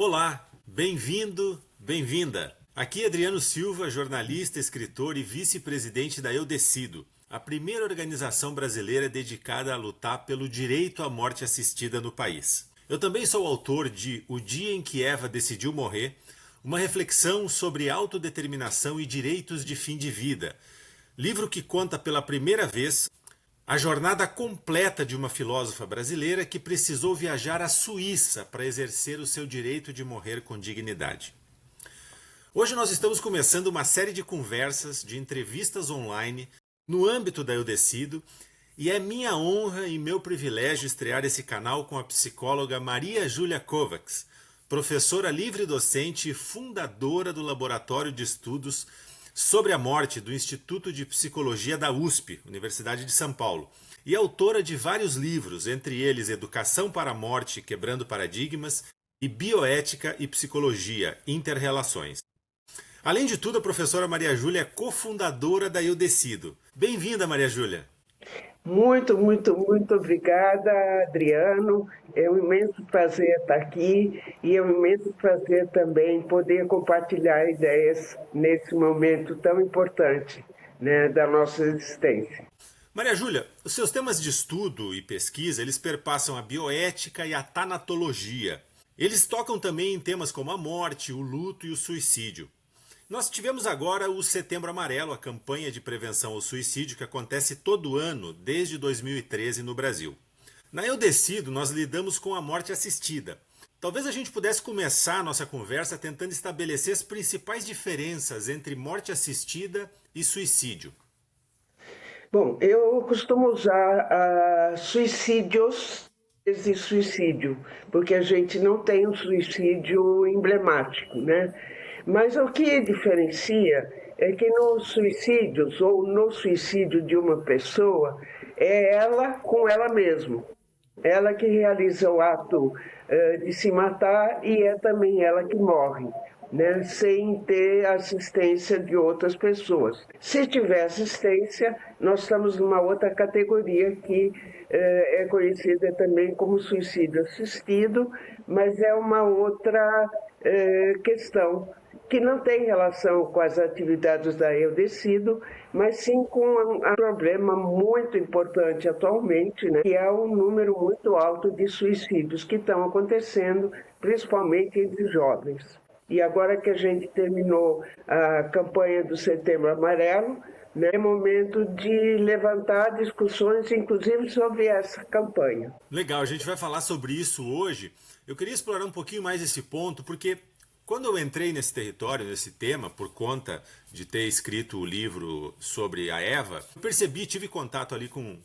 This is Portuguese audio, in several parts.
Olá, bem-vindo, bem-vinda. Aqui é Adriano Silva, jornalista, escritor e vice-presidente da Eu Decido, a primeira organização brasileira dedicada a lutar pelo direito à morte assistida no país. Eu também sou autor de O Dia em que Eva Decidiu Morrer, uma reflexão sobre autodeterminação e direitos de fim de vida, livro que conta pela primeira vez a jornada completa de uma filósofa brasileira que precisou viajar à Suíça para exercer o seu direito de morrer com dignidade. Hoje nós estamos começando uma série de conversas, de entrevistas online, no âmbito da Eu Decido, e é minha honra e meu privilégio estrear esse canal com a psicóloga Maria Júlia Kovacs, professora livre-docente e fundadora do Laboratório de Estudos sobre a Morte do Instituto de Psicologia da USP, Universidade de São Paulo, e autora de vários livros, entre eles Educação para a Morte, Quebrando Paradigmas, e Bioética e Psicologia, Interrelações. Além de tudo, a professora Maria Júlia é cofundadora da Eu Decido. Bem-vinda, Maria Júlia. Muito obrigada, Adriano. É um imenso prazer estar aqui e é um imenso prazer também poder compartilhar ideias nesse momento tão importante, né, da nossa existência. Maria Júlia, os seus temas de estudo e pesquisa, eles perpassam a bioética e a tanatologia. Eles tocam também em temas como a morte, o luto e o suicídio. Nós tivemos agora o Setembro Amarelo, a campanha de prevenção ao suicídio que acontece todo ano, desde 2013 no Brasil. Na Eu Decido, nós lidamos com a morte assistida. Talvez a gente pudesse começar a nossa conversa tentando estabelecer as principais diferenças entre morte assistida e suicídio. Bom, eu costumo usar suicídios e suicídio, porque a gente não tem um suicídio emblemático, né? Mas o que diferencia é que nos suicídios ou no suicídio de uma pessoa é ela com ela mesma. Ela que realiza o ato de se matar e é também ela que morre, né, sem ter assistência de outras pessoas. Se tiver assistência, nós estamos numa outra categoria que é conhecida também como suicídio assistido, mas é uma outra questão que não tem relação com as atividades da Eu Decido, mas sim com um problema muito importante atualmente, né, que é um número muito alto de suicídios que estão acontecendo, principalmente entre jovens. E agora que a gente terminou a campanha do Setembro Amarelo, né, é momento de levantar discussões, inclusive, sobre essa campanha. Legal, a gente vai falar sobre isso hoje. Eu queria explorar um pouquinho mais esse ponto, porque quando eu entrei nesse território, nesse tema, por conta de ter escrito o livro sobre a Eva, eu percebi, tive contato ali com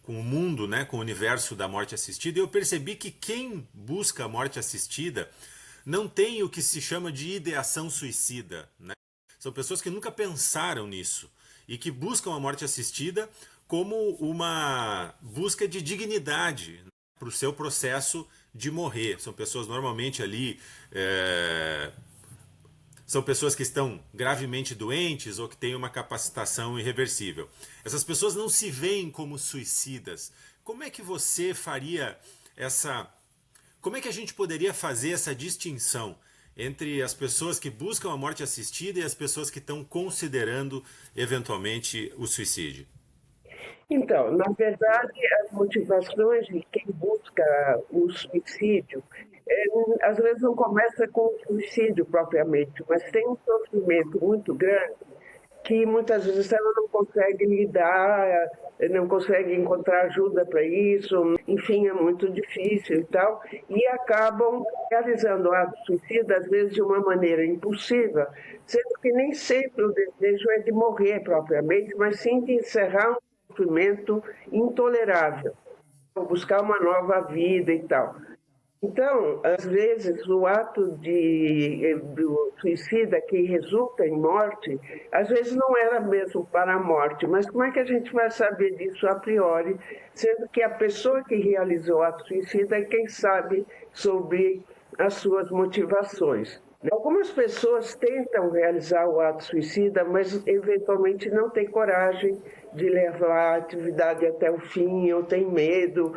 o mundo, né, com o universo da morte assistida, e eu percebi que quem busca a morte assistida não tem o que se chama de ideação suicida, né? São pessoas que nunca pensaram nisso e que buscam a morte assistida como uma busca de dignidade, né, para o seu processo de morrer. São pessoas normalmente ali são pessoas que estão gravemente doentes ou que têm uma capacitação irreversível. Essas pessoas não se veem como suicidas. Como é que você faria essa... Como é que a gente poderia fazer essa distinção entre as pessoas que buscam a morte assistida e as pessoas que estão considerando eventualmente o suicídio? Então, na verdade, as motivações de quem busca o suicídio, às vezes não começa com o suicídio propriamente, mas tem um sofrimento muito grande que muitas vezes ela não consegue lidar, não consegue encontrar ajuda para isso, enfim, é muito difícil e tal, e acabam realizando atos suicidas, às vezes de uma maneira impulsiva, sendo que nem sempre o desejo é de morrer propriamente, mas sim de encerrar um sofrimento intolerável, buscar uma nova vida e tal. Então, às vezes, o ato do suicida que resulta em morte, às vezes não era mesmo para a morte, mas como é que a gente vai saber disso a priori, sendo que a pessoa que realizou o ato suicida é quem sabe sobre as suas motivações. Algumas pessoas tentam realizar o ato suicida, mas eventualmente não têm coragem de levar a atividade até o fim, ou têm medo,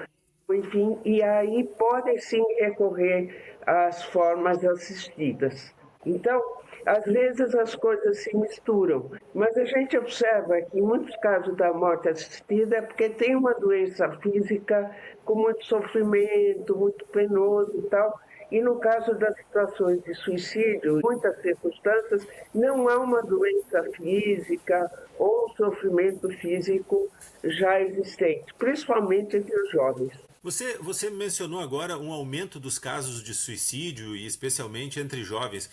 enfim, e aí podem sim recorrer às formas assistidas. Então, às vezes as coisas se misturam, mas a gente observa que em muitos casos da morte assistida é porque tem uma doença física com muito sofrimento, muito penoso e tal, e no caso das situações de suicídio, em muitas circunstâncias, não há uma doença física ou sofrimento físico já existente, principalmente entre os jovens. Você mencionou agora um aumento dos casos de suicídio e especialmente entre jovens.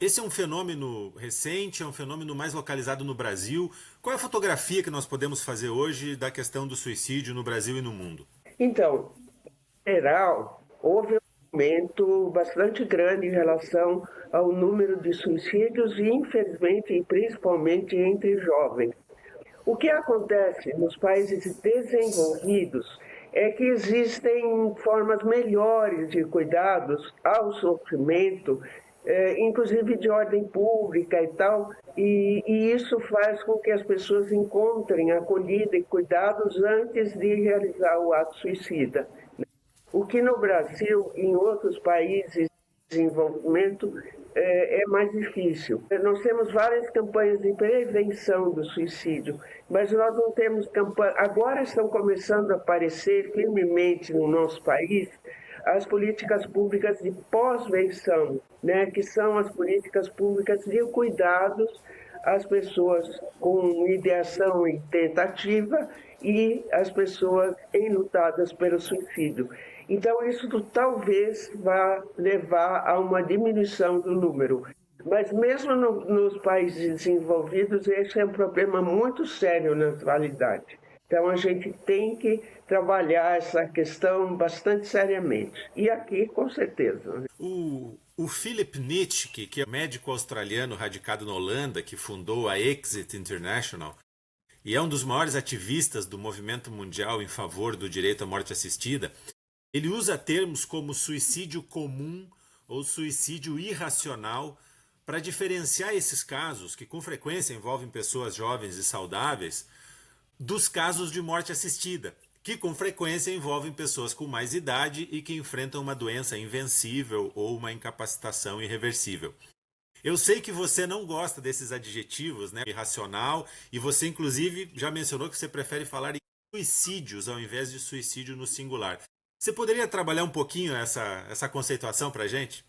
Esse é um fenômeno recente, é um fenômeno mais localizado no Brasil. Qual é a fotografia que nós podemos fazer hoje da questão do suicídio no Brasil e no mundo? Então, em geral, houve um aumento bastante grande em relação ao número de suicídios e, infelizmente, e principalmente entre jovens. O que acontece nos países desenvolvidos é que existem formas melhores de cuidados ao sofrimento, inclusive de ordem pública e tal, e isso faz com que as pessoas encontrem acolhida e cuidados antes de realizar o ato suicida. O que no Brasil e em outros países de desenvolvimento é mais difícil. Nós temos várias campanhas de prevenção do suicídio, mas nós não temos campanha. Agora estão começando a aparecer firmemente no nosso país as políticas públicas de pós-venção, né, que são as políticas públicas de cuidados às pessoas com ideação e tentativa e as pessoas enlutadas pelo suicídio. Então, isso talvez vá levar a uma diminuição do número. Mas mesmo nos países desenvolvidos, esse é um problema muito sério na atualidade. Então, a gente tem que trabalhar essa questão bastante seriamente. E aqui, com certeza. O Philip Nitschke, que é médico australiano radicado na Holanda, que fundou a Exit International, e é um dos maiores ativistas do movimento mundial em favor do direito à morte assistida, ele usa termos como suicídio comum ou suicídio irracional para diferenciar esses casos, que com frequência envolvem pessoas jovens e saudáveis, dos casos de morte assistida, que com frequência envolvem pessoas com mais idade e que enfrentam uma doença invencível ou uma incapacitação irreversível. Eu sei que você não gosta desses adjetivos, né, irracional, e você inclusive já mencionou que você prefere falar em suicídios ao invés de suicídio no singular. Você poderia trabalhar um pouquinho essa conceituação para a gente?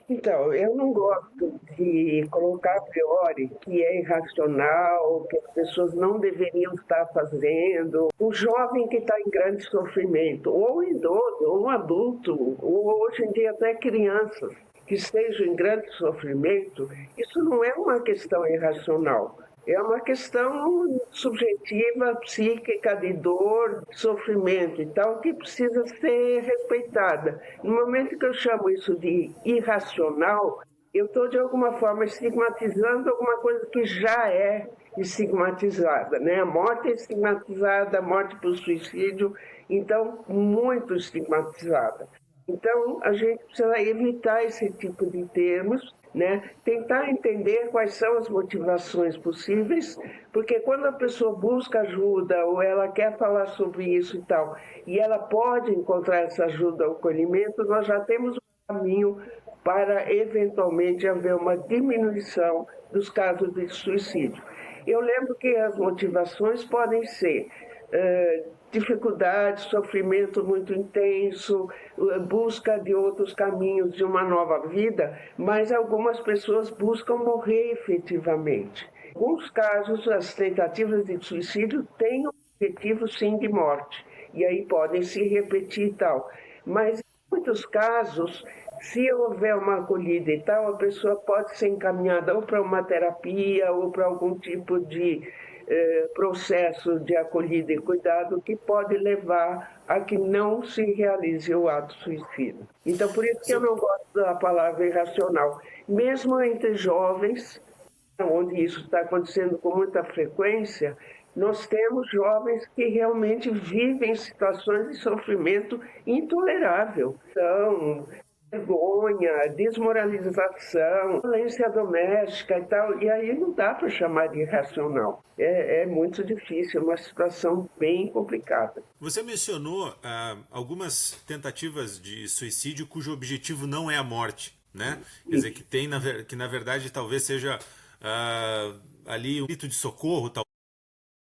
Então, eu não gosto de colocar a priori que é irracional, que as pessoas não deveriam estar fazendo. O jovem que está em grande sofrimento, ou um idoso, ou um adulto, ou hoje em dia até crianças que estejam em grande sofrimento, isso não é uma questão irracional. É uma questão subjetiva, psíquica, de dor, de sofrimento e tal, que precisa ser respeitada. No momento que eu chamo isso de irracional, eu estou, de alguma forma, estigmatizando alguma coisa que já é estigmatizada, né? A morte é estigmatizada, a morte por suicídio, então, muito estigmatizada. Então, a gente precisa evitar esse tipo de termos, né? Tentar entender quais são as motivações possíveis, porque quando a pessoa busca ajuda ou ela quer falar sobre isso e tal, e ela pode encontrar essa ajuda ou acolhimento, nós já temos um caminho para eventualmente haver uma diminuição dos casos de suicídio. Eu lembro que as motivações podem ser dificuldade, sofrimento muito intenso, busca de outros caminhos de uma nova vida, mas algumas pessoas buscam morrer efetivamente. Em alguns casos, as tentativas de suicídio têm um objetivo sim de morte, e aí podem se repetir e tal. Mas em muitos casos, se houver uma acolhida e tal, a pessoa pode ser encaminhada ou para uma terapia ou para algum tipo de processo de acolhida e cuidado que pode levar a que não se realize o ato suicida. Então, por isso que eu não gosto da palavra irracional. Mesmo entre jovens, onde isso está acontecendo com muita frequência, nós temos jovens que realmente vivem situações de sofrimento intolerável. Então, vergonha, desmoralização, violência doméstica e tal, e aí não dá para chamar de irracional. É muito difícil, é uma situação bem complicada. Você mencionou algumas tentativas de suicídio cujo objetivo não é a morte, né? Quer dizer, que na verdade talvez seja ali um grito de socorro.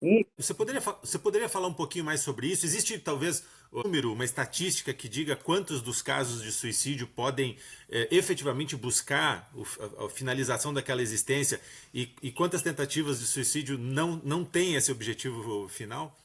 E Você poderia falar um pouquinho mais sobre isso? Existe talvez um número, uma estatística que diga quantos dos casos de suicídio podem efetivamente buscar a finalização daquela existência e quantas tentativas de suicídio não têm esse objetivo final?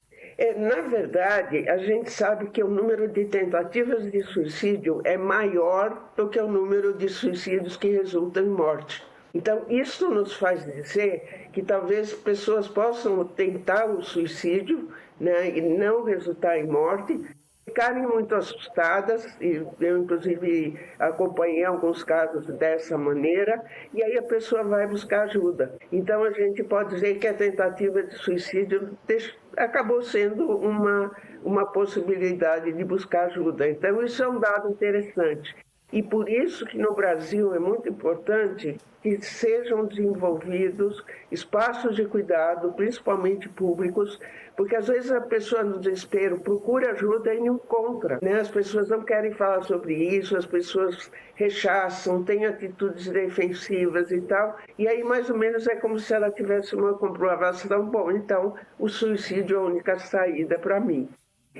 Na verdade, a gente sabe que o número de tentativas de suicídio é maior do que o número de suicídios que resultam em morte. Então, isso nos faz dizer que talvez pessoas possam tentar o suicídio, né, e não resultar em morte, ficarem muito assustadas, e eu inclusive acompanhei alguns casos dessa maneira, e aí a pessoa vai buscar ajuda. Então a gente pode dizer que a tentativa de suicídio acabou sendo uma possibilidade de buscar ajuda. Então isso é um dado interessante. E por isso que no Brasil é muito importante que sejam desenvolvidos espaços de cuidado, principalmente públicos, porque às vezes a pessoa no desespero procura ajuda e não encontra, né? As pessoas não querem falar sobre isso, as pessoas rechaçam, têm atitudes defensivas e tal, e aí mais ou menos é como se ela tivesse uma comprovação, bom, então o suicídio é a única saída para mim.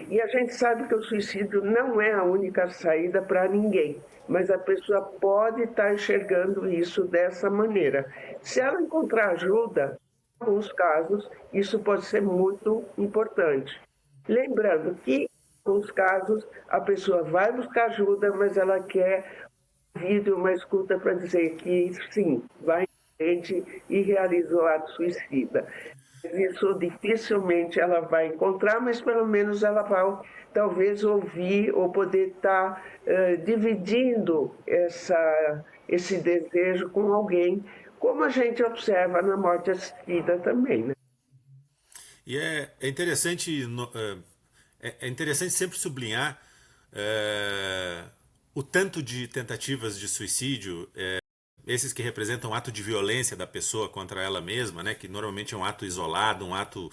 E a gente sabe que o suicídio não é a única saída para ninguém, mas a pessoa pode estar enxergando isso dessa maneira. Se ela encontrar ajuda, em alguns casos, isso pode ser muito importante. Lembrando que, em alguns casos, a pessoa vai buscar ajuda, mas ela quer um vídeo, uma escuta para dizer que sim, vai em frente e realiza o ato suicida. Isso dificilmente ela vai encontrar, mas pelo menos ela vai talvez ouvir ou poder estar dividindo esse desejo com alguém, como a gente observa na morte assistida também, né? E é interessante é interessante sempre sublinhar o tanto de tentativas de suicídio, esses que representam um ato de violência da pessoa contra ela mesma, né, que normalmente é um ato isolado, um ato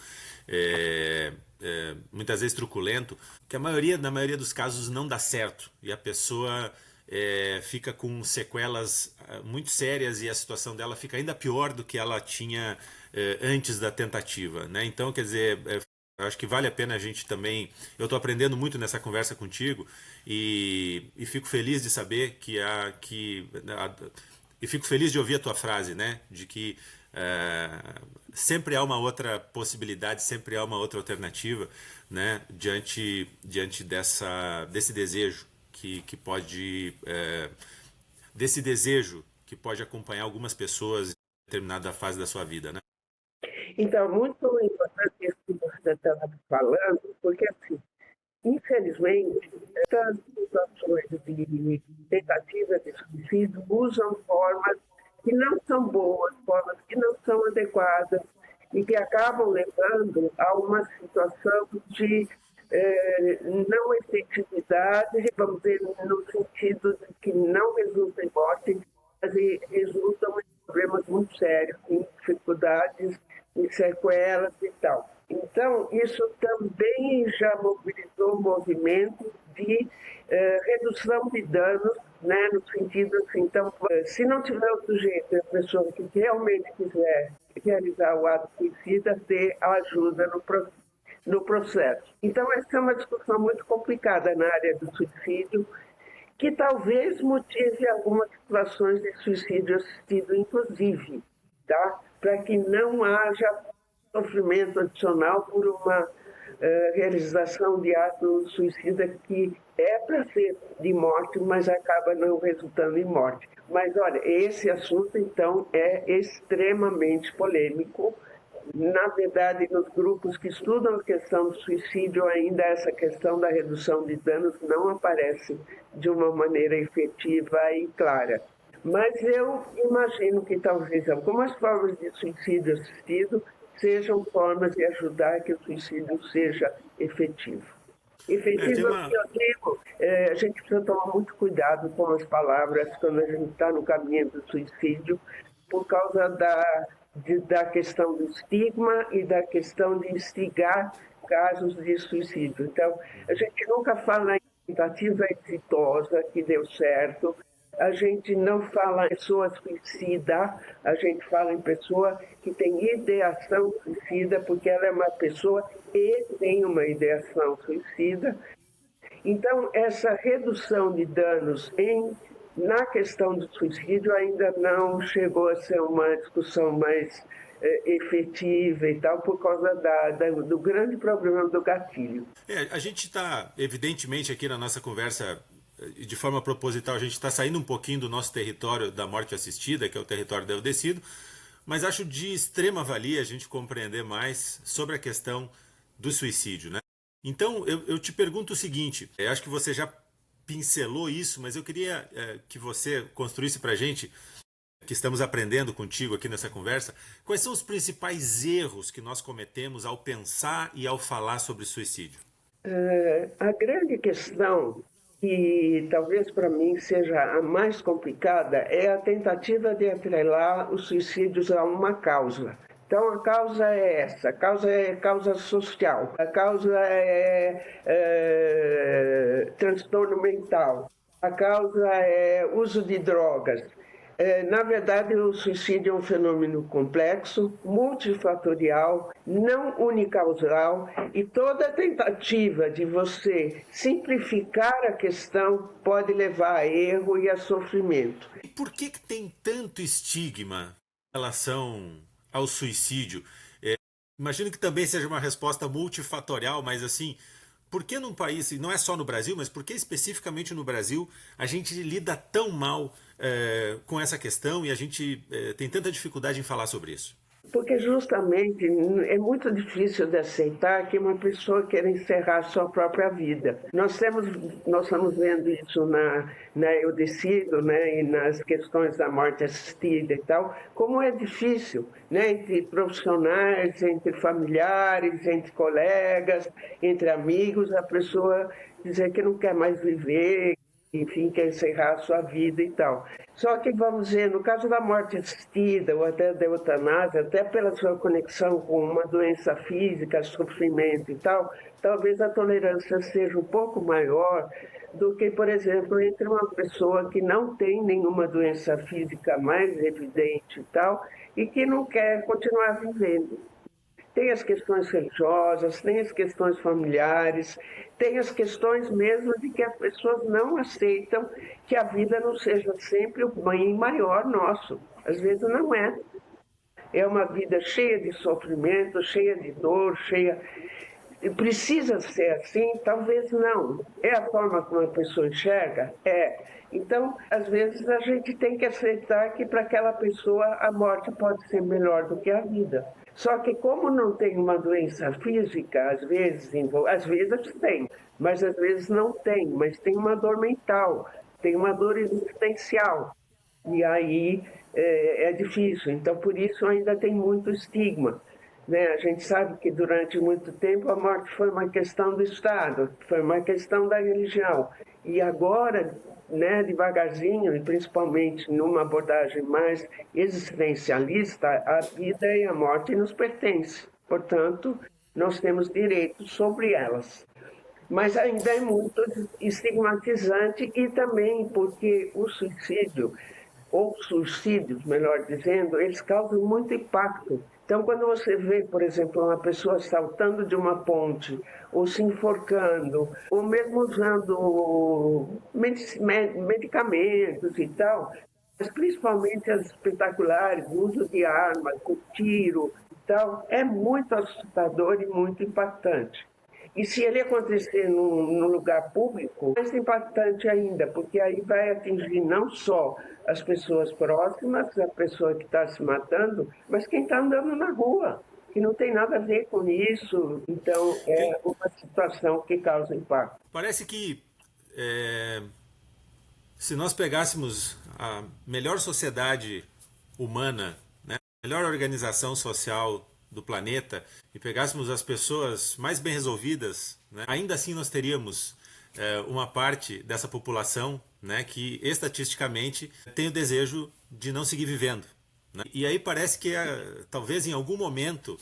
muitas vezes truculento, que na maioria dos casos não dá certo e a pessoa fica com sequelas muito sérias e a situação dela fica ainda pior do que ela tinha antes da tentativa, né? Então, quer dizer, eu acho que vale a pena a gente também. Eu estou aprendendo muito nessa conversa contigo e fico feliz de saber e fico feliz de ouvir a tua frase, né? De que sempre há uma outra possibilidade, sempre há uma outra alternativa, né? Diante desse desejo que pode desse desejo que pode acompanhar algumas pessoas em determinada fase da sua vida, né? Então, muito importante isso que você estava falando, porque, assim, infelizmente, essas situações de tentativa de suicídio usam formas que não são boas, formas que não são adequadas e que acabam levando a uma situação de não efetividade, vamos dizer, no sentido de que não resulta em morte, mas resultam em problemas muito sérios, em dificuldades, em sequelas e tal. Então, isso também já mobilizou um movimento de redução de danos, né, no sentido assim, então, se não tiver outro jeito, a pessoa que realmente quiser realizar o ato suicida, ter ajuda no processo. Então, essa é uma discussão muito complicada na área do suicídio, que talvez motive algumas situações de suicídio assistido, inclusive, tá? Para que não haja sofrimento adicional por uma realização de ato suicida que é para ser de morte, mas acaba não resultando em morte. Mas olha, esse assunto então é extremamente polêmico. Na verdade, nos grupos que estudam a questão do suicídio, ainda essa questão da redução de danos não aparece de uma maneira efetiva e clara. Mas eu imagino que talvez algumas formas de suicídio assistido sejam formas de ajudar que o suicídio seja efetivo. Tem Efetivamente, uma... eu digo, a gente precisa tomar muito cuidado com as palavras quando a gente está no caminho do suicídio, por causa da questão do estigma e da questão de instigar casos de suicídio. Então, a gente nunca fala em tentativa exitosa que deu certo, a gente não fala em pessoa suicida, a gente fala em pessoa que tem ideação suicida, porque ela é uma pessoa e tem uma ideação suicida. Então, essa redução de danos na questão do suicídio ainda não chegou a ser uma discussão mais efetiva e tal, por causa do grande problema do gatilho. A gente está, evidentemente, aqui na nossa conversa, de forma proposital, a gente está saindo um pouquinho do nosso território da morte assistida, que é o território da Eu Decido, mas acho de extrema valia a gente compreender mais sobre a questão do suicídio, né? Então, eu te pergunto o seguinte, acho que você já pincelou isso, mas eu queria que você construísse para a gente, que estamos aprendendo contigo aqui nessa conversa, quais são os principais erros que nós cometemos ao pensar e ao falar sobre suicídio? A grande questão, que talvez para mim seja a mais complicada, é a tentativa de atrelar os suicídios a uma causa. Então, a causa é essa, a causa é causa social, a causa é transtorno mental, a causa é uso de drogas. Na verdade, o suicídio é um fenômeno complexo, multifatorial, não unicausal, e toda tentativa de você simplificar a questão pode levar a erro e a sofrimento. E por que tem tanto estigma em relação ao suicídio? Imagino que também seja uma resposta multifatorial, mas assim, por que num país, e não é só no Brasil, mas por que especificamente no Brasil a gente lida tão mal com essa questão e a gente tem tanta dificuldade em falar sobre isso? Porque justamente é muito difícil de aceitar que uma pessoa queira encerrar sua própria vida. Nós estamos vendo isso na Eu Decido, né, e nas questões da morte assistida e tal, como é difícil, né, entre profissionais, entre familiares, entre colegas, entre amigos, a pessoa dizer que não quer mais viver, enfim, quer encerrar a sua vida e tal. Só que, vamos dizer, no caso da morte assistida ou até da eutanásia, até pela sua conexão com uma doença física, sofrimento e tal, talvez a tolerância seja um pouco maior do que, por exemplo, entre uma pessoa que não tem nenhuma doença física mais evidente e tal, e que não quer continuar vivendo. Tem as questões religiosas, tem as questões familiares, tem as questões mesmo de que as pessoas não aceitam que a vida não seja sempre o bem maior nosso. Às vezes não é. É uma vida cheia de sofrimento, cheia de dor, cheia... Precisa ser assim? Talvez não. É a forma como a pessoa enxerga? É. Então, às vezes, a gente tem que aceitar que para aquela pessoa a morte pode ser melhor do que a vida. Só que como não tem uma doença física, às vezes tem, mas às vezes não tem, mas tem uma dor mental, tem uma dor existencial. E aí é difícil. Então, por isso ainda tem muito estigma. Né? A gente sabe que durante muito tempo a morte foi uma questão do Estado, foi uma questão da religião. E agora, né, devagarzinho, e principalmente numa abordagem mais existencialista, a vida e a morte nos pertencem. Portanto, nós temos direitos sobre elas. Mas ainda é muito estigmatizante e também porque o suicídio, ou suicídios, melhor dizendo, eles causam muito impacto. Então, quando você vê, por exemplo, uma pessoa saltando de uma ponte, ou se enforcando, ou mesmo usando medicamentos e tal, mas principalmente as espetaculares, o uso de armas, o tiro e tal, é muito assustador e muito impactante. E se ele acontecer num lugar público, mais impactante ainda, porque aí vai atingir não só as pessoas próximas, a pessoa que está se matando, mas quem está andando na rua, que não tem nada a ver com isso. Então, é uma situação que causa impacto. Parece que se nós pegássemos a melhor sociedade humana, né, a melhor organização social do planeta e pegássemos as pessoas mais bem resolvidas, né, ainda assim nós teríamos uma parte dessa população, né, que estatisticamente tem o desejo de não seguir vivendo, né? E aí parece que talvez em algum momento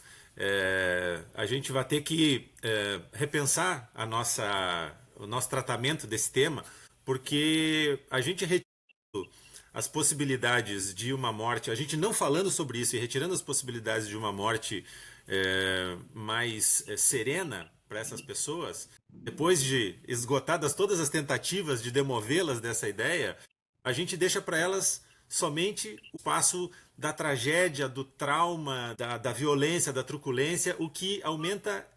a gente vai ter que repensar o nosso tratamento desse tema, porque a gente retirando as possibilidades de uma morte, a gente não falando sobre isso e retirando as possibilidades de uma morte mais serena para essas pessoas, depois de esgotadas todas as tentativas de demovê-las dessa ideia, a gente deixa para elas somente o passo da tragédia, do trauma, da violência, da truculência, o que aumenta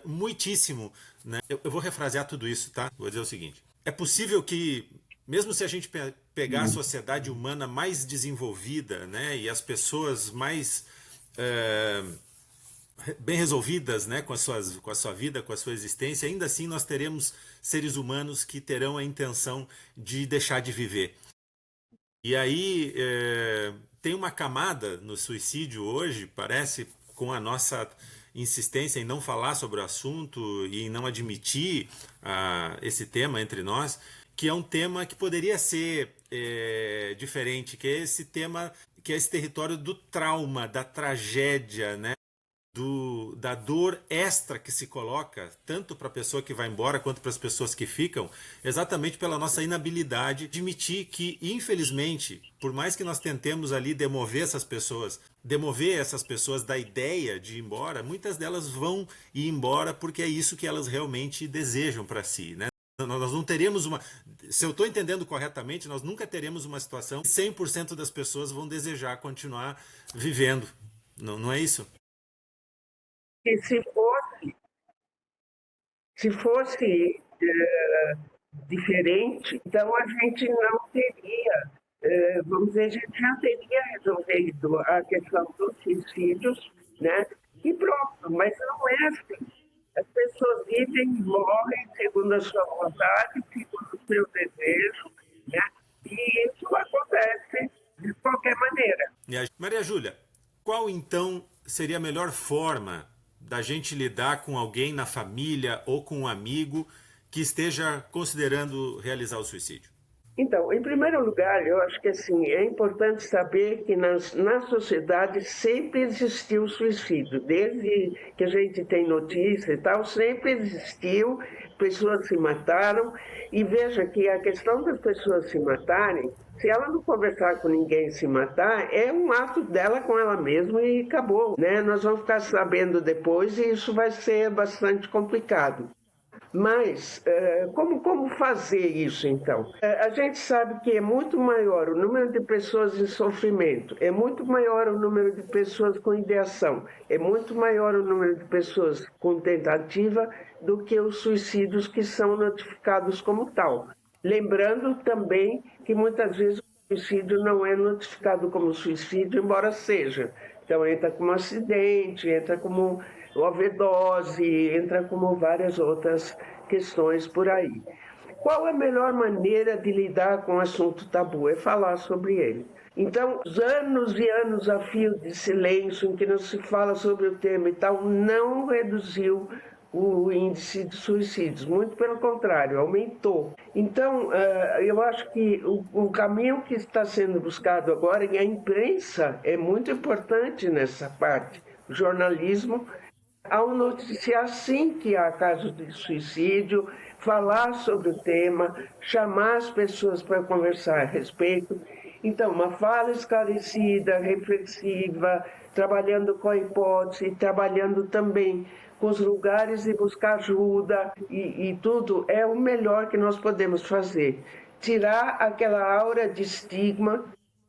muitíssimo, né? Eu vou refrasear tudo isso, tá? Vou dizer o seguinte: é possível que, mesmo se a gente pegar a sociedade humana mais desenvolvida, né, e as pessoas mais bem resolvidas, né, com a sua vida, com a sua existência, ainda assim nós teremos seres humanos que terão a intenção de deixar de viver. E aí tem uma camada no suicídio hoje, parece, com a nossa insistência em não falar sobre o assunto e em não admitir esse tema entre nós, que é um tema que poderia ser diferente, que é esse tema, que é esse território do trauma, da tragédia, né? Da dor extra que se coloca, tanto para a pessoa que vai embora quanto para as pessoas que ficam, exatamente pela nossa inabilidade de admitir que, infelizmente, por mais que nós tentemos ali demover essas pessoas da ideia de ir embora, muitas delas vão ir embora porque é isso que elas realmente desejam para si, né? Nós não teremos se eu estou entendendo corretamente, nós nunca teremos uma situação que 100% das pessoas vão desejar continuar vivendo. Não, não é isso? E se fosse diferente, então a gente não teria, vamos dizer, a gente já teria resolvido a questão dos suicídios, né? E pronto, mas não é assim. As pessoas vivem e morrem segundo a sua vontade, segundo o seu desejo, né? E isso acontece de qualquer maneira. Maria Júlia, qual então seria a melhor forma da gente lidar com alguém na família ou com um amigo que esteja considerando realizar o suicídio? Então, em primeiro lugar, eu acho que assim, é importante saber que na sociedade sempre existiu suicídio. Desde que a gente tem notícia e tal, sempre existiu, pessoas se mataram. E veja que a questão das pessoas se matarem, se ela não conversar com ninguém e se matar, é um ato dela com ela mesma e acabou, né? Nós vamos ficar sabendo depois e isso vai ser bastante complicado. Mas como fazer isso, então? A gente sabe que é muito maior o número de pessoas em sofrimento, é muito maior o número de pessoas com ideação, é muito maior o número de pessoas com tentativa do que os suicídios que são notificados como tal. Lembrando também que muitas vezes o suicídio não é notificado como suicídio, embora seja. Então entra como acidente, entra como overdose, entra como várias outras questões por aí. Qual a melhor maneira de lidar com o assunto tabu? É falar sobre ele. Então, os anos e anos a fio de silêncio em que não se fala sobre o tema e tal, não reduziu o índice de suicídios, muito pelo contrário, aumentou. Então, eu acho que o caminho que está sendo buscado agora, e a imprensa é muito importante nessa parte, o jornalismo, ao noticiar sim que há casos de suicídio, falar sobre o tema, chamar as pessoas para conversar a respeito. Então, uma fala esclarecida, reflexiva, trabalhando com a hipótese, trabalhando também com os lugares de buscar ajuda e tudo é o melhor que nós podemos fazer. Tirar aquela aura de estigma,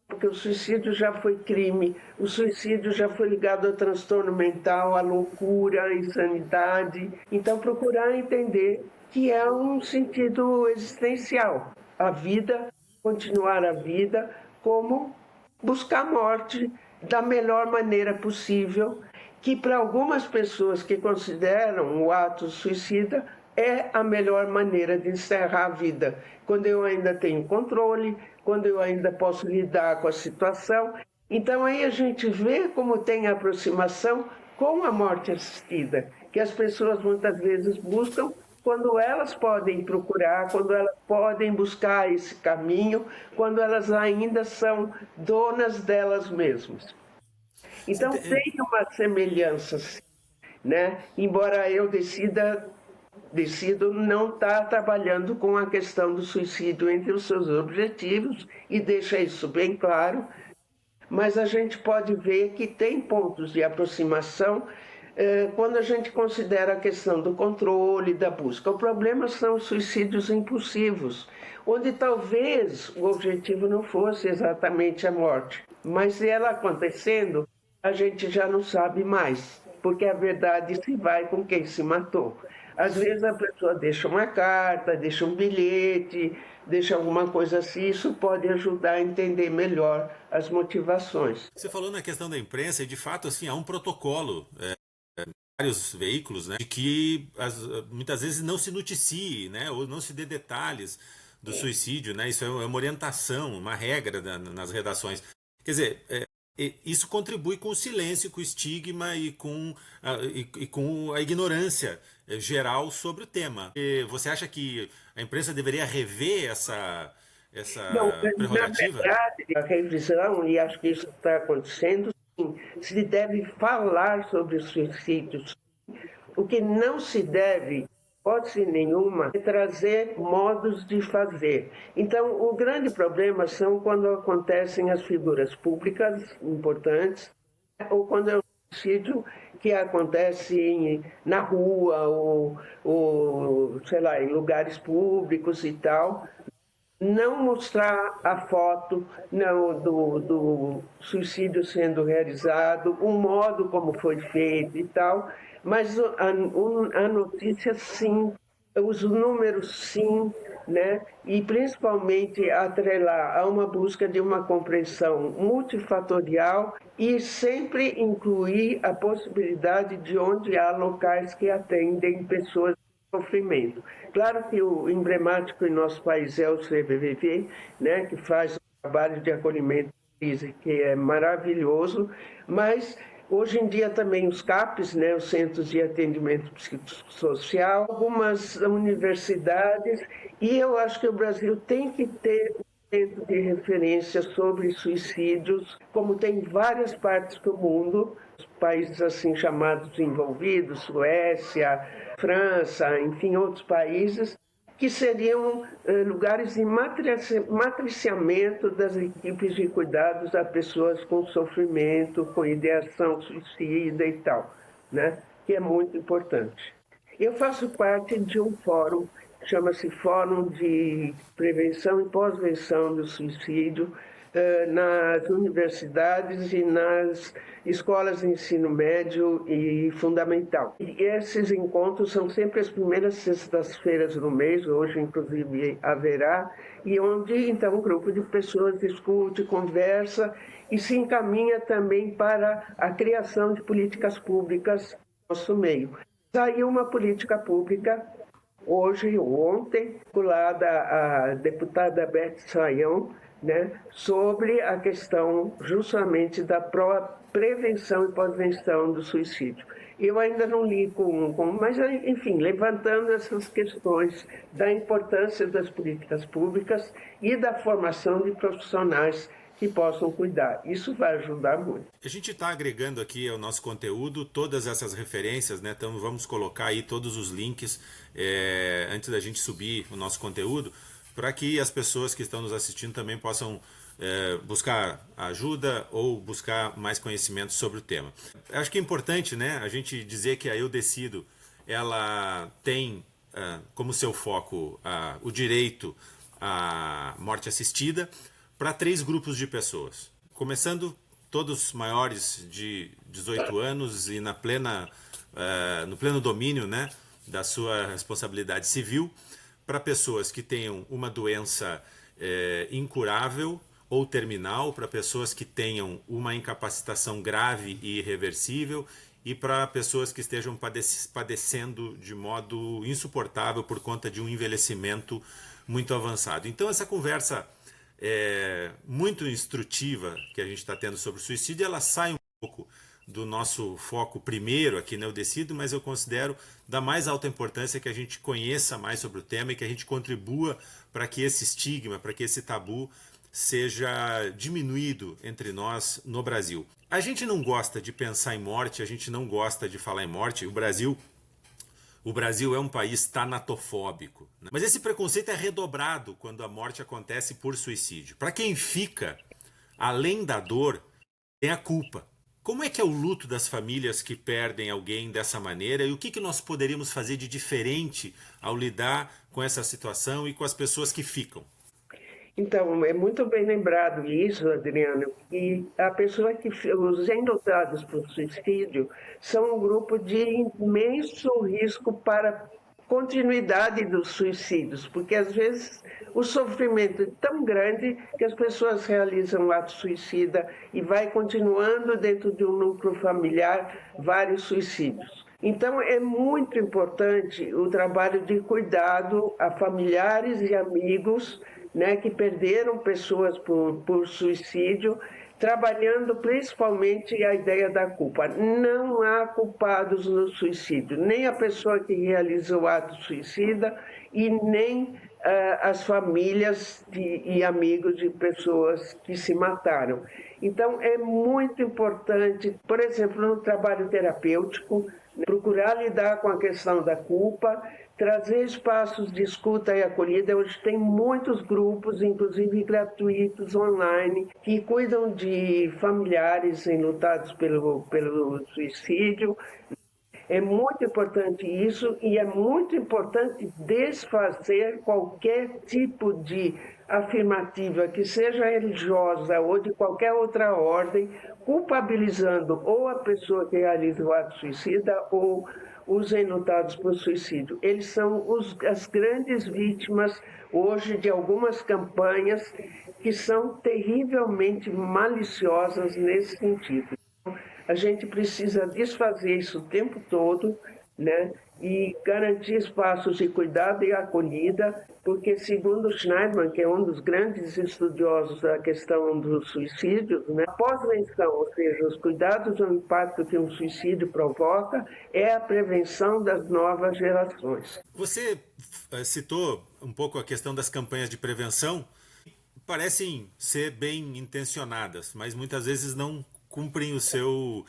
porque o suicídio já foi crime, o suicídio já foi ligado ao transtorno mental, à loucura, à insanidade. Então, procurar entender que é um sentido existencial. A vida, continuar a vida, como buscar a morte da melhor maneira possível, que para algumas pessoas que consideram o ato suicida é a melhor maneira de encerrar a vida, quando eu ainda tenho controle, quando eu ainda posso lidar com a situação. Então aí a gente vê como tem aproximação com a morte assistida, que as pessoas muitas vezes buscam quando elas podem procurar, quando elas podem buscar esse caminho, quando elas ainda são donas delas mesmas. Então tem uma semelhança, né? Embora eu decido não estar trabalhando com a questão do suicídio entre os seus objetivos e deixa isso bem claro, mas a gente pode ver que tem pontos de aproximação quando a gente considera a questão do controle, da busca. O problema são os suicídios impulsivos, onde talvez o objetivo não fosse exatamente a morte, mas se ela acontecendo, a gente já não sabe mais, porque a verdade se vai com quem se matou. Às vezes a pessoa deixa uma carta, deixa um bilhete, deixa alguma coisa assim, isso pode ajudar a entender melhor as motivações. Você falou na questão da imprensa e de fato assim há um protocolo, vários veículos, né, de que muitas vezes não se noticie, né, ou não se dê detalhes do suicídio, né? Isso é uma orientação, uma regra nas redações. Quer dizer, isso contribui com o silêncio, com o estigma e com a ignorância geral sobre o tema. E você acha que a imprensa deveria rever Não, essa na prerrogativa? verdade, a revisão, e acho que isso está acontecendo, sim, se deve falar sobre os suicídios. O que não se deve, hipótese nenhuma, é trazer modos de fazer. Então, o grande problema são quando acontecem as figuras públicas importantes, ou quando é um suicídio que acontece na rua, ou sei lá, em lugares públicos e tal, não mostrar a foto não, do suicídio sendo realizado, o modo como foi feito e tal, mas a notícia sim, os números sim, né? E principalmente atrelar a uma busca de uma compreensão multifatorial e sempre incluir a possibilidade de onde há locais que atendem pessoas sofrimento. Claro que o emblemático em nosso país é o CVV, né, que faz um trabalho de acolhimento que é maravilhoso, mas hoje em dia também os CAPs, né, os Centros de Atendimento Psicossocial, algumas universidades, e eu acho que o Brasil tem que ter um centro de referência sobre suicídios, como tem em várias partes do mundo, países assim chamados desenvolvidos, Suécia, França, enfim, outros países, que seriam lugares de matriciamento das equipes de cuidados a pessoas com sofrimento, com ideação suicida e tal, né? Que é muito importante. Eu faço parte de um fórum, chama-se Fórum de Prevenção e Pós-Venção do Suicídio, nas universidades e nas escolas de ensino médio e fundamental. E esses encontros são sempre as primeiras sextas-feiras do mês, hoje inclusive haverá, e onde então um grupo de pessoas discute, conversa e se encaminha também para a criação de políticas públicas no nosso meio. Saiu uma política pública hoje ou ontem, vinculada à deputada Beth Sayão, né, sobre a questão justamente da prevenção e pós-venção do suicídio. Eu ainda não li mas enfim, levantando essas questões da importância das políticas públicas e da formação de profissionais que possam cuidar. Isso vai ajudar muito. A gente está agregando aqui ao nosso conteúdo todas essas referências, né? Então vamos colocar aí todos os links antes da gente subir o nosso conteúdo, para que as pessoas que estão nos assistindo também possam buscar ajuda ou buscar mais conhecimento sobre o tema. Acho que é importante, né, a gente dizer que a Eu Decido, ela tem como seu foco o direito à morte assistida para 3 grupos de pessoas. Começando todos maiores de 18 anos e no pleno domínio, né, da sua responsabilidade civil, para pessoas que tenham uma doença incurável ou terminal, para pessoas que tenham uma incapacitação grave e irreversível e para pessoas que estejam padecendo de modo insuportável por conta de um envelhecimento muito avançado. Então essa conversa muito instrutiva que a gente está tendo sobre o suicídio, ela sai um pouco do nosso foco primeiro aqui no Eu Decido, mas eu considero da mais alta importância que a gente conheça mais sobre o tema e que a gente contribua para que esse estigma, para que esse tabu seja diminuído entre nós no Brasil. A gente não gosta de pensar em morte, a gente não gosta de falar em morte. O Brasil é um país tanatofóbico, né? Mas esse preconceito é redobrado quando a morte acontece por suicídio. Para quem fica, além da dor, tem a culpa. Como é que é o luto das famílias que perdem alguém dessa maneira e o que nós poderíamos fazer de diferente ao lidar com essa situação e com as pessoas que ficam? Então, é muito bem lembrado isso, Adriano, que a pessoa que os endotados por suicídio são um grupo de imenso risco para continuidade dos suicídios, porque às vezes o sofrimento é tão grande que as pessoas realizam um ato suicida e vai continuando dentro de um núcleo familiar vários suicídios. Então, é muito importante o trabalho de cuidado a familiares e amigos, né, que perderam pessoas por suicídio, trabalhando principalmente a ideia da culpa. Não há culpados no suicídio, nem a pessoa que realiza o ato suicida e nem as famílias e amigos de pessoas que se mataram. Então, é muito importante, por exemplo, no trabalho terapêutico, procurar lidar com a questão da culpa, trazer espaços de escuta e acolhida. Hoje tem muitos grupos, inclusive gratuitos, online, que cuidam de familiares enlutados pelo suicídio. É muito importante isso e é muito importante desfazer qualquer tipo de afirmativa, que seja religiosa ou de qualquer outra ordem, culpabilizando ou a pessoa que realiza o ato suicida ou os enlutados por suicídio. Eles são as grandes vítimas hoje de algumas campanhas que são terrivelmente maliciosas nesse sentido. A gente precisa desfazer isso o tempo todo, né? E garantir espaços de cuidado e acolhida, porque segundo Schneiderman, que é um dos grandes estudiosos da questão dos suicídios, né, a pós-venção, ou seja, os cuidados e o impacto que um suicídio provoca, é a prevenção das novas gerações. Você citou um pouco a questão das campanhas de prevenção, parecem ser bem intencionadas, mas muitas vezes não cumprem o seu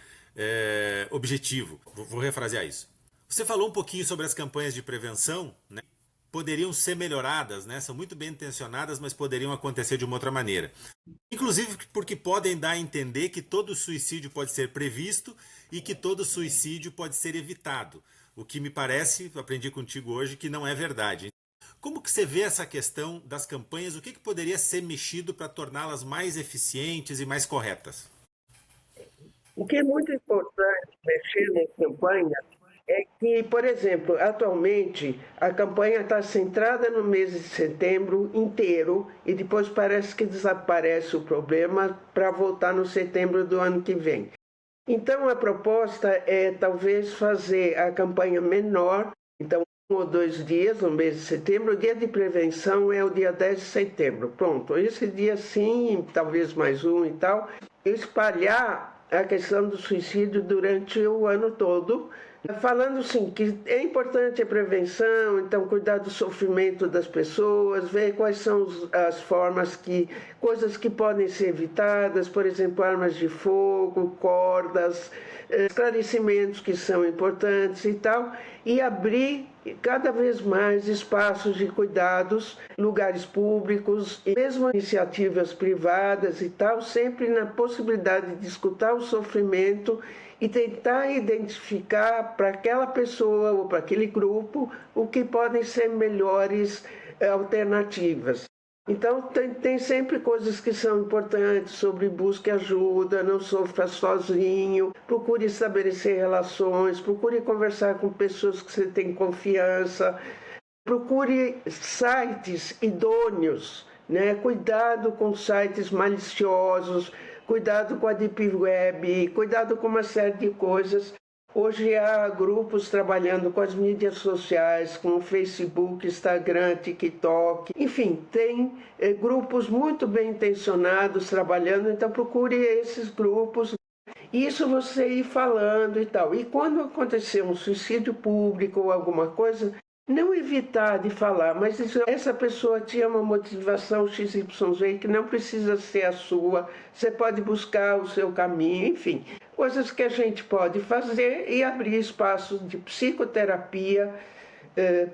objetivo. Vou refrasear isso. Você falou um pouquinho sobre as campanhas de prevenção, né? Poderiam ser melhoradas, né? São muito bem intencionadas, mas poderiam acontecer de uma outra maneira. Inclusive porque podem dar a entender que todo suicídio pode ser previsto e que todo suicídio pode ser evitado. O que me parece, aprendi contigo hoje, que não é verdade. Como que você vê essa questão das campanhas? O que poderia ser mexido para torná-las mais eficientes e mais corretas? O que é muito importante mexer nas campanhas é que, por exemplo, atualmente a campanha está centrada no mês de setembro inteiro e depois parece que desaparece o problema para voltar no setembro do ano que vem. Então a proposta é talvez fazer a campanha menor, então 1 ou 2 dias no mês de setembro. O dia de prevenção é o dia 10 de setembro. Pronto, esse dia sim, talvez mais um e tal, espalhar a questão do suicídio durante o ano todo, falando assim que é importante a prevenção, então cuidar do sofrimento das pessoas, ver quais são as formas coisas que podem ser evitadas, por exemplo, armas de fogo, cordas, esclarecimentos que são importantes e tal, e abrir cada vez mais espaços de cuidados, lugares públicos, e mesmo iniciativas privadas e tal, sempre na possibilidade de escutar o sofrimento e tentar identificar para aquela pessoa ou para aquele grupo o que podem ser melhores alternativas. Então, tem sempre coisas que são importantes sobre busque ajuda, não sofra sozinho, procure estabelecer relações, procure conversar com pessoas que você tem confiança, procure sites idôneos, né? Cuidado com sites maliciosos, cuidado com a Deep Web, cuidado com uma série de coisas. Hoje há grupos trabalhando com as mídias sociais, com o Facebook, Instagram, TikTok. Enfim, tem grupos muito bem intencionados trabalhando, então procure esses grupos Isso você ir falando e tal. E quando acontecer um suicídio público ou alguma coisa, não evitar de falar, mas essa pessoa tinha uma motivação XYZ que não precisa ser a sua, você pode buscar o seu caminho, enfim, coisas que a gente pode fazer e abrir espaços de psicoterapia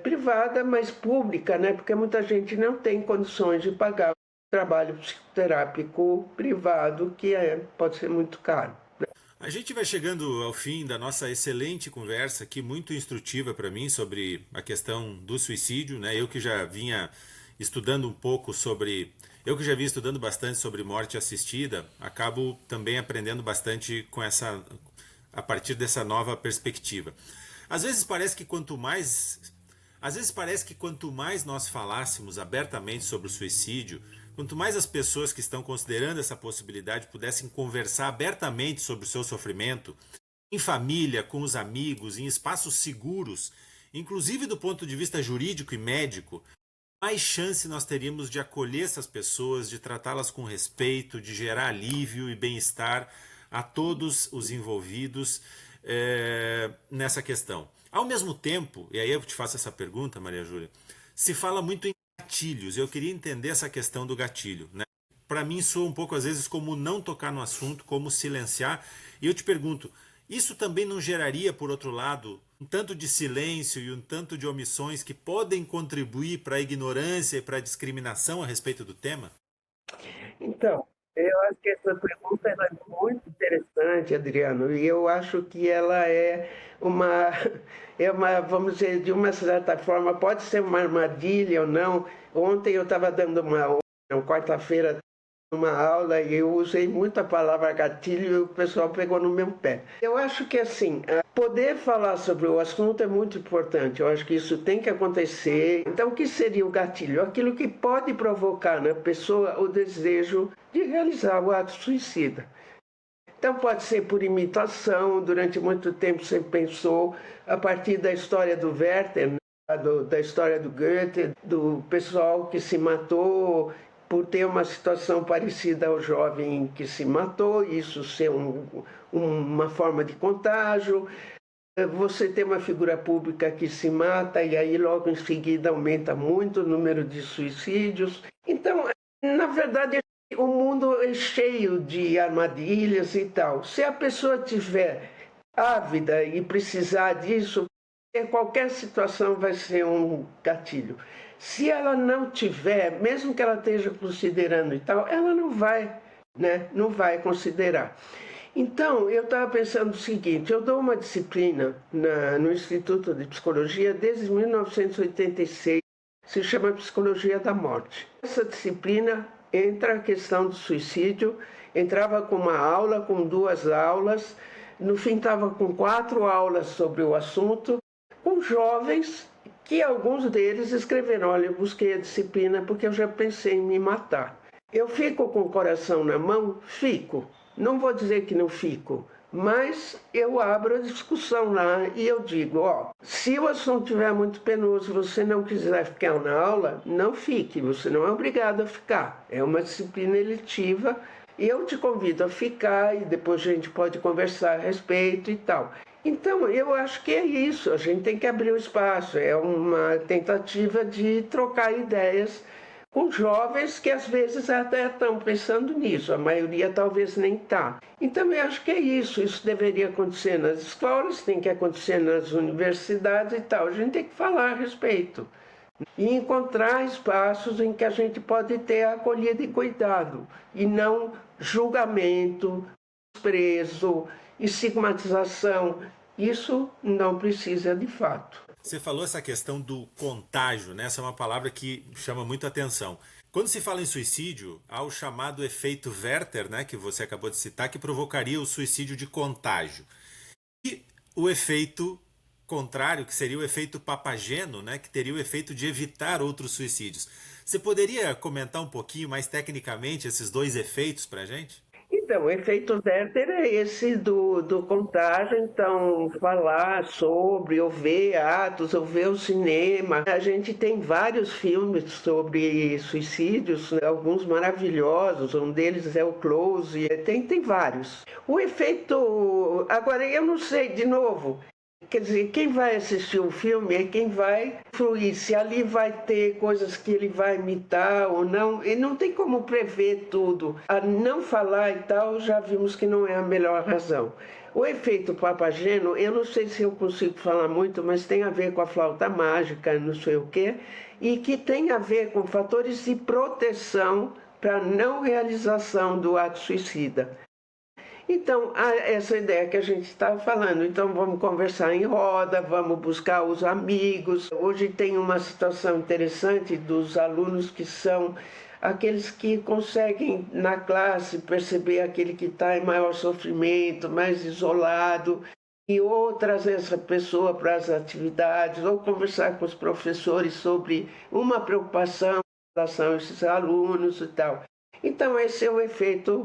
privada, mas pública, né? Porque muita gente não tem condições de pagar um trabalho psicoterápico privado, que pode ser muito caro. A gente vai chegando ao fim da nossa excelente conversa aqui, muito instrutiva para mim sobre a questão do suicídio, né? Eu que já vinha estudando um pouco sobre, eu que já vinha estudando bastante sobre morte assistida, acabo também aprendendo bastante com essa, a partir dessa nova perspectiva. Às vezes parece que quanto mais Às vezes parece que quanto mais nós falássemos abertamente sobre o suicídio, quanto mais as pessoas que estão considerando essa possibilidade pudessem conversar abertamente sobre o seu sofrimento, em família, com os amigos, em espaços seguros, inclusive do ponto de vista jurídico e médico, mais chance nós teríamos de acolher essas pessoas, de tratá-las com respeito, de gerar alívio e bem-estar a todos os envolvidos nessa questão. Ao mesmo tempo, e aí eu te faço essa pergunta, Maria Júlia, se fala muito em gatilhos. Eu queria entender essa questão do gatilho, né? Para mim soa um pouco às vezes como não tocar no assunto, como silenciar. E eu te pergunto, isso também não geraria, por outro lado, um tanto de silêncio e um tanto de omissões que podem contribuir para a ignorância e para a discriminação a respeito do tema? Então, eu acho que essa pergunta ela é muito interessante, Adriano, e eu acho que ela uma, vamos dizer, de uma certa forma, pode ser uma armadilha ou não. Ontem eu estava dando quarta-feira, uma aula e eu usei muito a palavra gatilho e o pessoal pegou no meu pé. Eu acho que assim, poder falar sobre o assunto é muito importante. Eu acho que isso tem que acontecer. Então, o que seria o gatilho? Aquilo que pode provocar na pessoa o desejo de realizar o ato suicida. Então pode ser por imitação, durante muito tempo você pensou, a partir da história do Werther, né? Da história do Goethe, do pessoal que se matou por ter uma situação parecida ao jovem que se matou, isso ser uma forma de contágio. Você tem uma figura pública que se mata e aí logo em seguida aumenta muito o número de suicídios. Então, na verdade, o mundo é cheio de armadilhas e tal. Se a pessoa tiver ávida e precisar disso, em qualquer situação vai ser um gatilho. Se ela não tiver, mesmo que ela esteja considerando e tal, ela não vai, né? Não vai considerar. Então, eu estava pensando o seguinte, eu dou uma disciplina no Instituto de Psicologia desde 1986, se chama Psicologia da Morte. Essa disciplina entra a questão do suicídio, entrava com uma aula, com 2 aulas, no fim estava com 4 aulas sobre o assunto, com jovens que alguns deles escreveram, olha, eu busquei a disciplina porque eu já pensei em me matar. Eu fico com o coração na mão? Fico. Não vou dizer que não fico, mas eu abro a discussão lá e eu digo, se o assunto estiver muito penoso e você não quiser ficar na aula, não fique, você não é obrigado a ficar. É uma disciplina eletiva e eu te convido a ficar e depois a gente pode conversar a respeito e tal. Então, eu acho que é isso, a gente tem que abrir o espaço, é uma tentativa de trocar ideias com jovens que às vezes até estão pensando nisso, a maioria talvez nem está. Então, eu acho que é isso deveria acontecer nas escolas, tem que acontecer nas universidades e tal, a gente tem que falar a respeito. E encontrar espaços em que a gente pode ter acolhida e cuidado, e não julgamento, desprezo, estigmatização. Isso não precisa de fato. Você falou essa questão do contágio, né? Essa é uma palavra que chama muito atenção. Quando se fala em suicídio, há o chamado efeito Werther, né, que você acabou de citar, que provocaria o suicídio de contágio. E o efeito contrário, que seria o efeito Papageno, né, que teria o efeito de evitar outros suicídios. Você poderia comentar um pouquinho mais tecnicamente esses 2 efeitos para a gente? Então, o efeito Werther é esse do contágio, então, falar sobre, ou ver atos, ou ver o cinema. A gente tem vários filmes sobre suicídios, né, alguns maravilhosos, um deles é o Close, tem vários. O efeito. Agora, eu não sei, de novo, quer dizer, quem vai assistir o filme é quem vai fruir, se ali vai ter coisas que ele vai imitar ou não, e não tem como prever tudo. A não falar e tal, já vimos que não é a melhor razão. O efeito Papageno, eu não sei se eu consigo falar muito, mas tem a ver com a flauta mágica, não sei o quê, e que tem a ver com fatores de proteção para não realização do ato suicida. Então, essa ideia que a gente estava falando, então vamos conversar em roda, vamos buscar os amigos. Hoje tem uma situação interessante dos alunos que são aqueles que conseguem na classe perceber aquele que está em maior sofrimento, mais isolado, e ou trazer essa pessoa para as atividades, ou conversar com os professores sobre uma preocupação em relação a esses alunos e tal. Então, esse é o efeito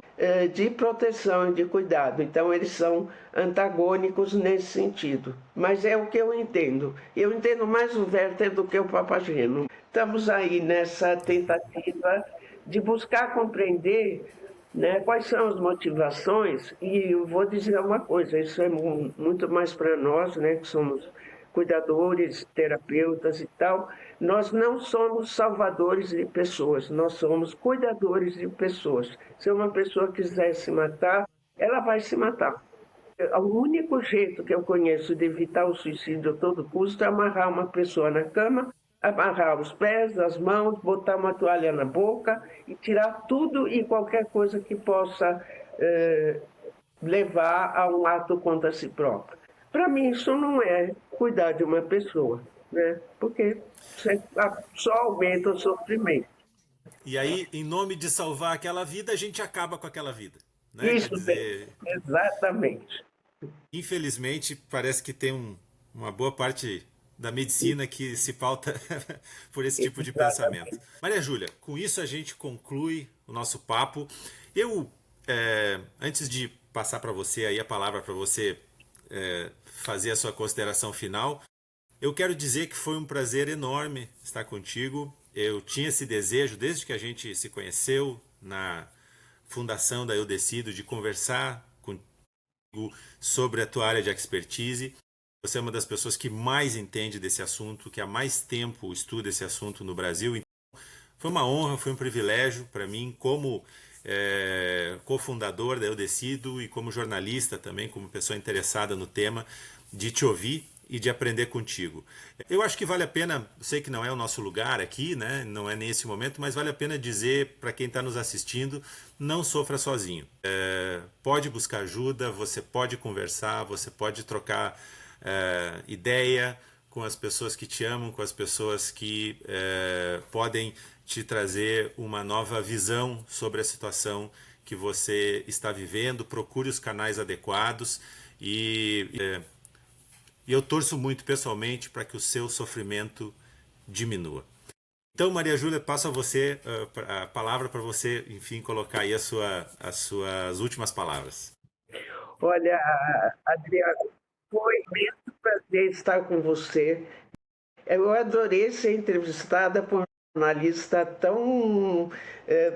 de proteção e de cuidado. Então, eles são antagônicos nesse sentido. Mas é o que eu entendo. Eu entendo mais o Werther do que o Papageno. Estamos aí nessa tentativa de buscar compreender, né, quais são as motivações. E eu vou dizer uma coisa: isso é muito mais para nós, né, que somos cuidadores, terapeutas e tal. Nós não somos salvadores de pessoas, nós somos cuidadores de pessoas. Se uma pessoa quiser se matar, ela vai se matar. O único jeito que eu conheço de evitar o suicídio a todo custo é amarrar uma pessoa na cama, amarrar os pés, as mãos, botar uma toalha na boca e tirar tudo e qualquer coisa que possa levar a um ato contra si próprio. Para mim, isso não é cuidar de uma pessoa, né? Porque você só aumenta o sofrimento. E aí, em nome de salvar aquela vida, a gente acaba com aquela vida, né? Quer Isso mesmo, dizer, exatamente. infelizmente, parece que tem uma boa parte da medicina que se pauta por esse tipo de pensamento. Exatamente. Maria Júlia, com isso a gente conclui o nosso papo. Eu, antes de passar para você aí a palavra para você fazer a sua consideração final, eu quero dizer que foi um prazer enorme estar contigo. Eu tinha esse desejo desde que a gente se conheceu na fundação da Eu Decido de conversar sobre a tua área de expertise. Você é uma das pessoas que mais entende desse assunto, que há mais tempo estuda esse assunto no Brasil. Então, foi uma honra, foi um privilégio para mim, como cofundador da Eu Decido e como jornalista também, como pessoa interessada no tema, de te ouvir e de aprender contigo. Eu acho que vale a pena, sei que não é o nosso lugar aqui, né? Não é nesse momento, mas vale a pena dizer para quem está nos assistindo, não sofra sozinho. Pode buscar ajuda, você pode conversar, você pode trocar ideia com as pessoas que te amam, com as pessoas que podem te trazer uma nova visão sobre a situação que você está vivendo. Procure os canais adequados e eu torço muito pessoalmente para que o seu sofrimento diminua. Então, Maria Júlia, passo a você a palavra para você, enfim, colocar aí as suas últimas palavras. Olha, Adriano, foi um imenso prazer estar com você. Eu adorei ser entrevistada por um jornalista tão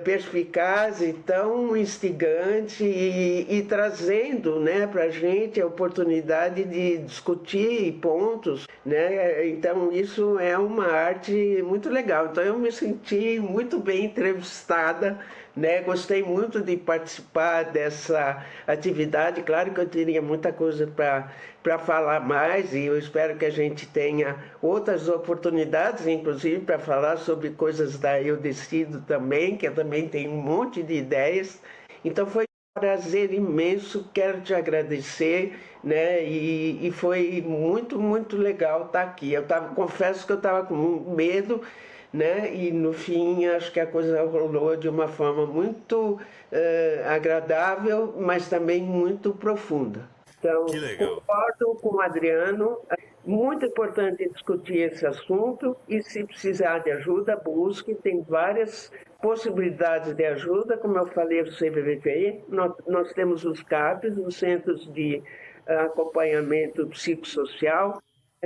perspicaz e tão instigante e trazendo, né, para a gente a oportunidade de discutir pontos, né? Então isso é uma arte muito legal. Então eu me senti muito bem entrevistada, né? Gostei muito de participar dessa atividade. Claro que eu teria muita coisa para falar mais e eu espero que a gente tenha outras oportunidades, inclusive para falar sobre coisas da Eu Decido também, que eu também tenho um monte de ideias. Então foi um prazer imenso, quero te agradecer, né? E foi muito, muito legal estar aqui. Confesso que eu estava com medo, né? E no fim acho que a coisa rolou de uma forma muito agradável, mas também muito profunda. Então, Que legal. concordo com o Adriano. Muito importante discutir esse assunto e, se precisar de ajuda, busque. Tem várias possibilidades de ajuda, como eu falei do CVVP. Nós temos os CAPs, os Centros de Acompanhamento Psicossocial,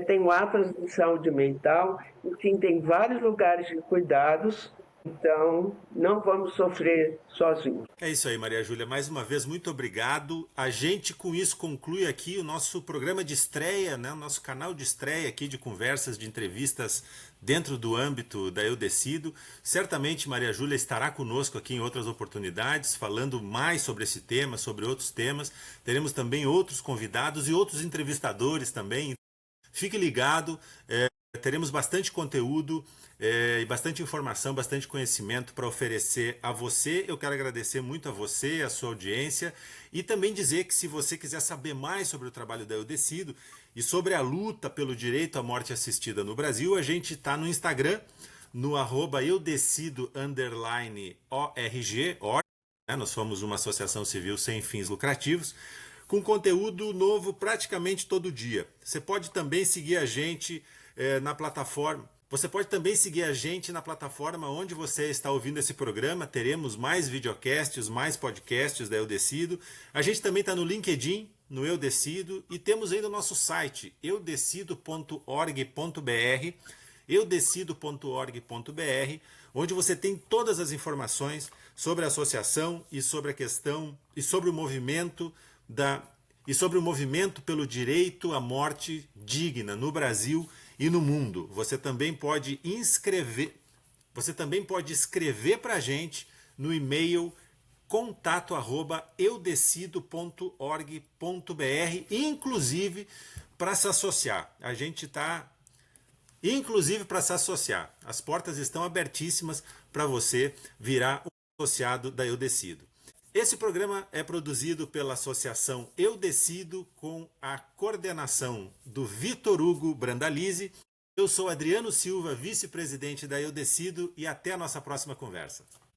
tem o Atlas de Saúde Mental, enfim, tem vários lugares de cuidados. Então, não vamos sofrer sozinhos. É isso aí, Maria Júlia. Mais uma vez, muito obrigado. A gente, com isso, conclui aqui o nosso programa de estreia, né? O nosso canal de estreia aqui de conversas, de entrevistas dentro do âmbito da Eu Decido. Certamente, Maria Júlia estará conosco aqui em outras oportunidades, falando mais sobre esse tema, sobre outros temas. Teremos também outros convidados e outros entrevistadores também. Fique ligado, teremos bastante conteúdo e bastante informação, bastante conhecimento para oferecer a você. Eu quero agradecer muito a você, a sua audiência, e também dizer que, se você quiser saber mais sobre o trabalho da Eu Decido e sobre a luta pelo direito à morte assistida no Brasil, a gente está no Instagram, no @eudecido_org, né? Nós somos uma associação civil sem fins lucrativos, com conteúdo novo praticamente todo dia. Você pode também seguir a gente na plataforma. Você pode também seguir a gente na plataforma onde você está ouvindo esse programa. Teremos mais videocasts, mais podcasts da Eu Decido. A gente também está no LinkedIn, no Eu Decido, e temos ainda o nosso site, eudecido.org.br, eudecido.org.br, onde você tem todas as informações sobre a associação e sobre a questão e sobre o movimento pelo direito à morte digna no Brasil e no mundo. Você também pode escrever para a gente no e-mail contato@eudecido.org.br, inclusive para se associar. A gente está inclusive para se associar. As portas estão abertíssimas para você virar um associado da Eu Decido. Esse programa é produzido pela Associação Eu Decido, com a coordenação do Vitor Hugo Brandalize. Eu sou Adriano Silva, vice-presidente da Eu Decido, e até a nossa próxima conversa.